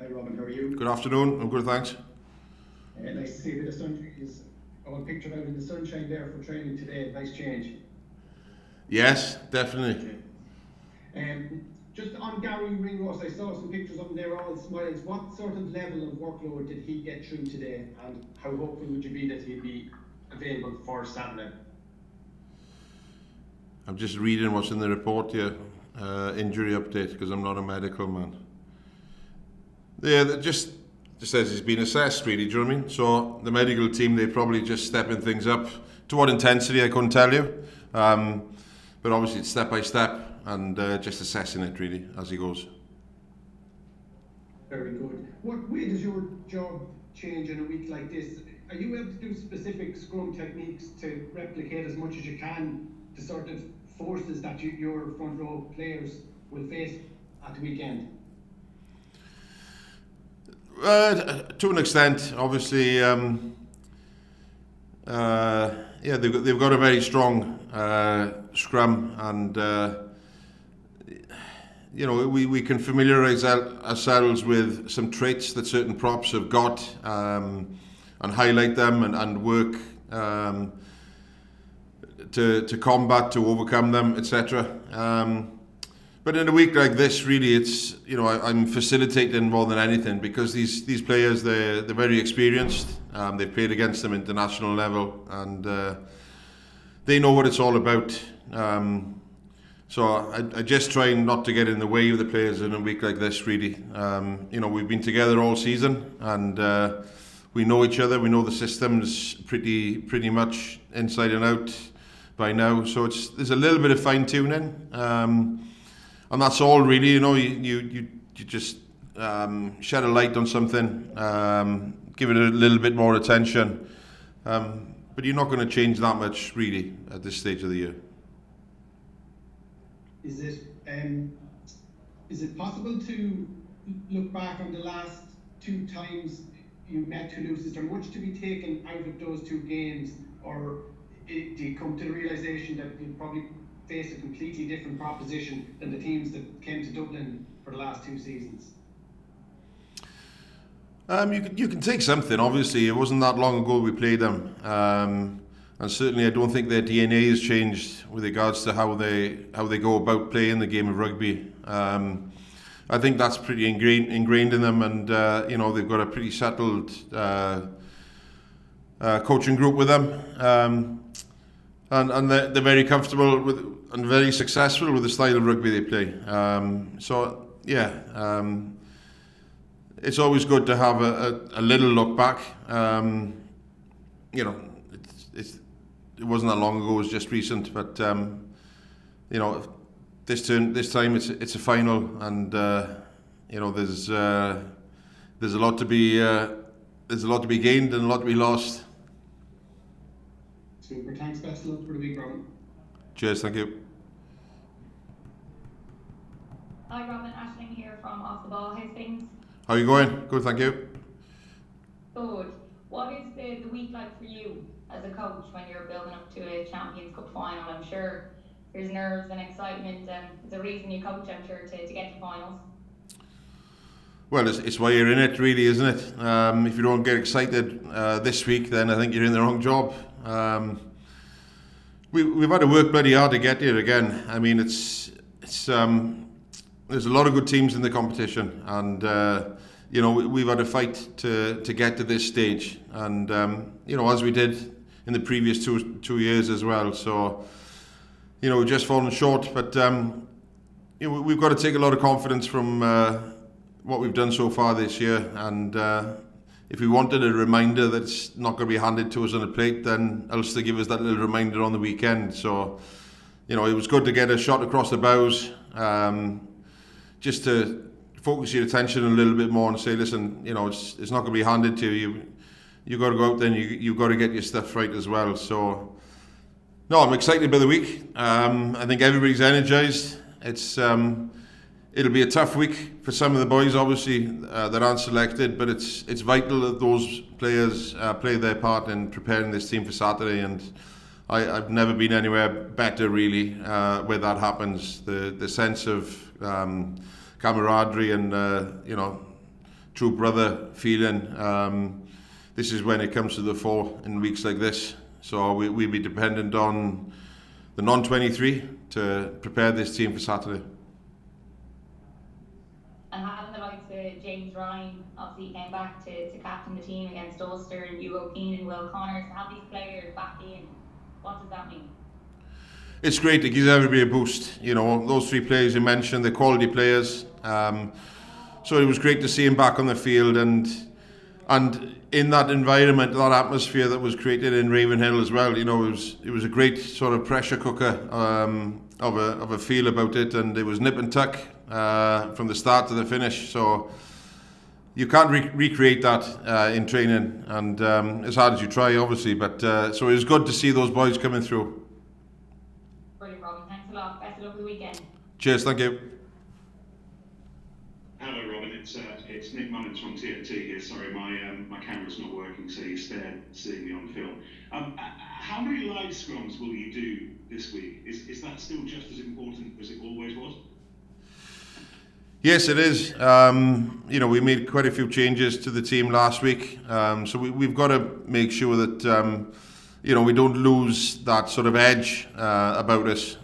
Hi Robin, how are you? Good afternoon. I'm good, thanks. Nice to see you. The sun is all pictured out in the sunshine there for training today. Nice change. Yes, definitely. Just on Gary Ringrose, I saw some pictures of him there, all smiles. What sort of level of workload did he get through today, and how hopeful would you be that he'd be available for Saturday? I'm just reading what's in the report here, injury update, because I'm not a medical man. Yeah, that just says he's been assessed, really, do you know what I mean? So the medical team, they're probably just stepping things up. To what intensity, I couldn't tell you. But obviously it's step by step and just assessing it, really, as he goes. Very good. What way does your job change in a week like this? Are you able to do specific scrum techniques to replicate as much as you can the sort of forces that your front row players will face at the weekend? To an extent, obviously, they've got a very strong scrum, and we can familiarise ourselves with some traits that certain props have got, and highlight them and work to combat, to overcome them, etc. But in a week like this, really, it's I'm facilitating more than anything, because these players, they're very experienced. They've played against them international level, and they know what it's all about. So I just try not to get in the way of the players in a week like this, really. We've been together all season, and we know each other. We know the systems pretty much inside and out by now. So there's a little bit of fine tuning. And that's all, really. You just shed a light on something, give it a little bit more attention, but you're not going to change that much, really, at this stage of the year. Is it possible to look back on the last two times you met Toulouse? Is there much to be taken out of those two games, or do you come to the realisation that you probably face a completely different proposition than the teams that came to Dublin for the last two seasons? You can take something. Obviously, it wasn't that long ago we played them, and certainly I don't think their DNA has changed with regards to how they go about playing the game of rugby. I think that's pretty ingrained in them, and they've got a pretty settled coaching group with them. And they're very comfortable with and very successful with the style of rugby they play. It's always good to have a little look back. It wasn't that long ago; it was just recent. But this time it's a final, and there's a lot to be gained and a lot to be lost. Super. Thanks. Best of luck for the week, Robin. Cheers. Thank you. Hi Robin, Aisling here from Off the Ball. How's things? How are you going? Good, thank you. Good. What is the week like for you as a coach when you're building up to a Champions Cup final? I'm sure there's nerves and excitement, and there's a reason you coach, I'm sure, to get to finals. Well, it's why you're in it, really, isn't it? If you don't get excited this week, then I think you're in the wrong job. We've had to work bloody hard to get here again. I mean, there's a lot of good teams in the competition, and we've had to fight to get to this stage, and as we did in the previous two years as well. So we've just fallen short, but we've got to take a lot of confidence from what we've done so far this year, and if we wanted a reminder that it's not going to be handed to us on a plate, then Ulster give us that little reminder on the weekend. So it was good to get a shot across the bows, just to focus your attention a little bit more and say, listen, it's not going to be handed to you. You've got to go out there and you've got to get your stuff right as well. So no, I'm excited by the week. I think everybody's energised. It'll be a tough week for some of the boys, obviously, that aren't selected, but it's vital that those players play their part in preparing this team for Saturday, and I've never been anywhere better, really, where that happens. The sense of camaraderie and true brother feeling. This is when it comes to the fore in weeks like this. So we'll be dependent on the non-23 to prepare this team for Saturday. And having the likes of James Ryan, obviously came back to captain the team against Ulster, and Hugo Keane and Will Connors, to have these players back in, what does that mean? It's great. It gives everybody a boost. You know, those 3 players you mentioned, they're quality players. So it was great to see him back on the field, and in that environment, that atmosphere that was created in Ravenhill as well. You know, it was a great sort of pressure cooker of a feel about it, and it was nip and tuck from the start to the finish. So you can't recreate that in training, and as hard as you try, obviously. But so it was good to see those boys coming through. Brilliant, Robin. Thanks a lot. Best of luck for the weekend. Cheers. Thank you. Hello, Robin. It's Nick Mullins from TNT here. Sorry, my camera's not working, so you're seeing me on film. How many live scrums will you do this week? Is that still just as important as it always was? Yes, it is. You know, we made quite a few changes to the team last week, so we've got to make sure that you know, we don't lose that sort of edge about us.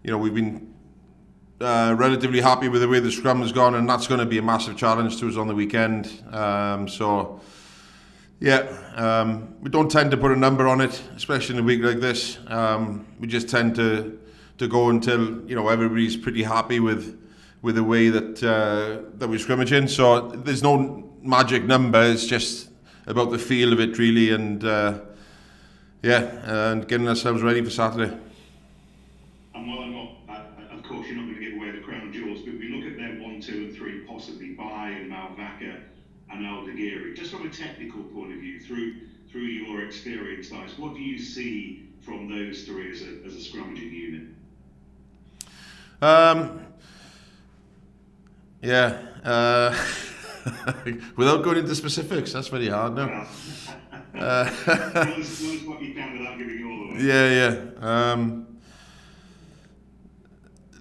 You know, we've been relatively happy with the way the scrum has gone, and that's going to be a massive challenge to us on the weekend. So, yeah, we don't tend to put a number on it, especially in a week like this. We just tend to go until, you know, everybody's pretty happy with the way that we're scrimmaging. So there's no magic number. It's just about the feel of it, really, and and getting ourselves ready for Saturday. And while I'm not, of course, you're not going to give away the crown jewels, but we look at their 1, 2, and 3, possibly Bai and Malvaka and Aldegheri. Just from a technical point of view, through your experience, guys, what do you see from those 3 as a scrummaging unit? Without going into specifics, that's very hard now. Tell us what you can without giving it all away.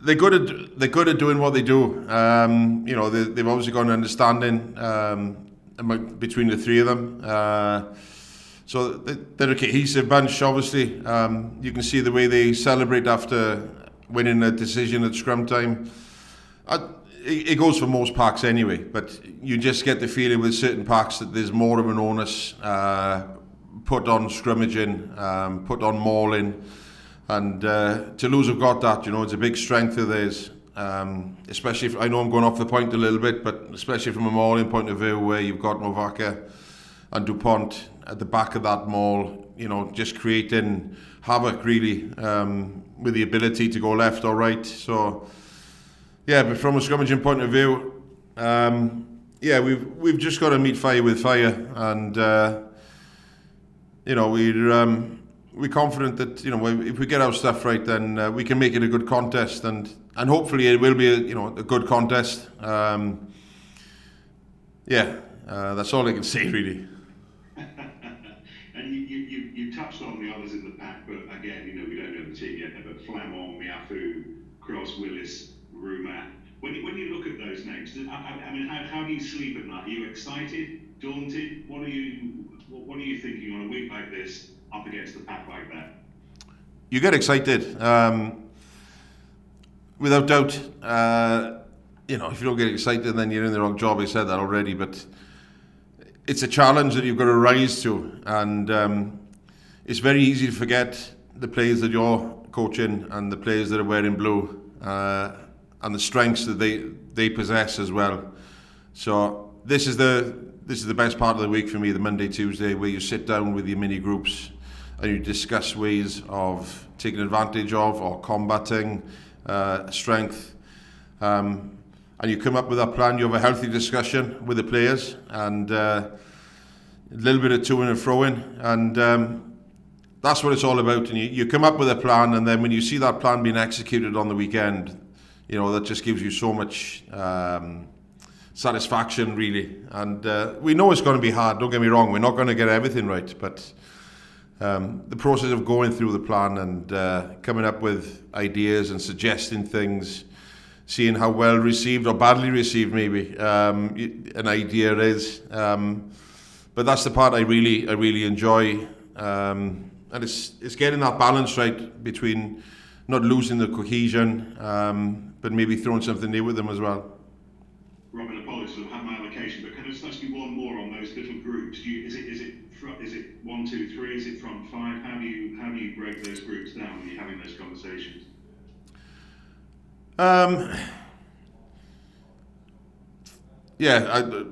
They're good at doing what they do. You know, they've obviously got an understanding between the 3 of them. So they're a cohesive bunch. Obviously, you can see the way they celebrate after winning a decision at scrum time. It goes for most packs anyway, but you just get the feeling with certain packs that there's more of an onus put on scrummaging, put on mauling, and Toulouse have got that. You know, it's a big strength of theirs, especially if, I know I'm going off the point a little bit, but especially from a mauling point of view, where you've got Novaka and Dupont at the back of that maul, you know, just creating havoc really, with the ability to go left or right. So yeah, but from a scrummaging point of view, we've just got to meet fire with fire, and you know, we're confident that, you know, if we get our stuff right, then we can make it a good contest, and hopefully it will be a good contest. That's all I can say really. And you touched on the others in the pack, but again, you know, we don't know the team yet. But Flamand, Miafu, Cross, Willis, Rumat. When you look at those names, I mean, how do you sleep at night? Are you excited, daunted? What are you thinking on a week like this, up against a pack like that? You get excited, without doubt. You know, if you don't get excited, then you're in the wrong job. I said that already, but it's a challenge that you've got to rise to, and it's very easy to forget the players that you're coaching and the players that are wearing blue. And the strengths that they possess as well. So this is the best part of the week for me, the Monday, Tuesday, where you sit down with your mini groups and you discuss ways of taking advantage of or combating strength. And you come up with a plan. You have a healthy discussion with the players, and a little bit of to-ing and fro-ing, and that's what it's all about. And you come up with a plan, and then when you see that plan being executed on the weekend, you know, that just gives you so much satisfaction, really. And we know it's going to be hard, don't get me wrong, we're not going to get everything right, but the process of going through the plan and coming up with ideas and suggesting things, seeing how well received or badly received maybe an idea is. But that's the part I really enjoy, and it's getting that balance right between not losing the cohesion, but maybe throwing something new with them as well. Robin, apologies, I've had my allocation, but can I just ask you one more on those little groups? Is it 1, 2, 3? Is it front 5? How do you break those groups down when you're having those conversations?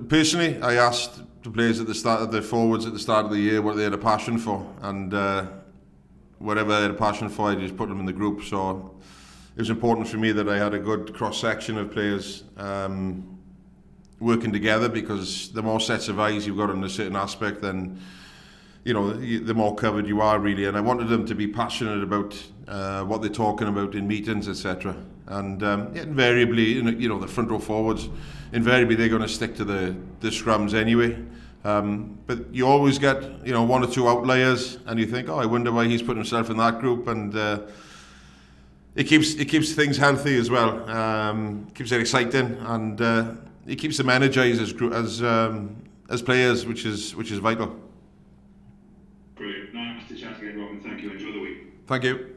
Personally, I asked the players at the start, the forwards at the start of the year, what they had a passion for, and whatever they had a passion for, I just put them in the group. So it was important for me that I had a good cross section of players working together, because the more sets of eyes you've got on a certain aspect, then the more covered you are really. And I wanted them to be passionate about what they're talking about in meetings, etc. And invariably, the front row forwards, invariably they're going to stick to the scrums anyway. But you always get 1 or 2 outliers, and you think, oh, I wonder why he's put himself in that group, and it keeps things healthy as well. Keeps it exciting, and it keeps them energised as players, which is vital. Brilliant. Nice to chat again, Robin. Thank you. Enjoy the week. Thank you.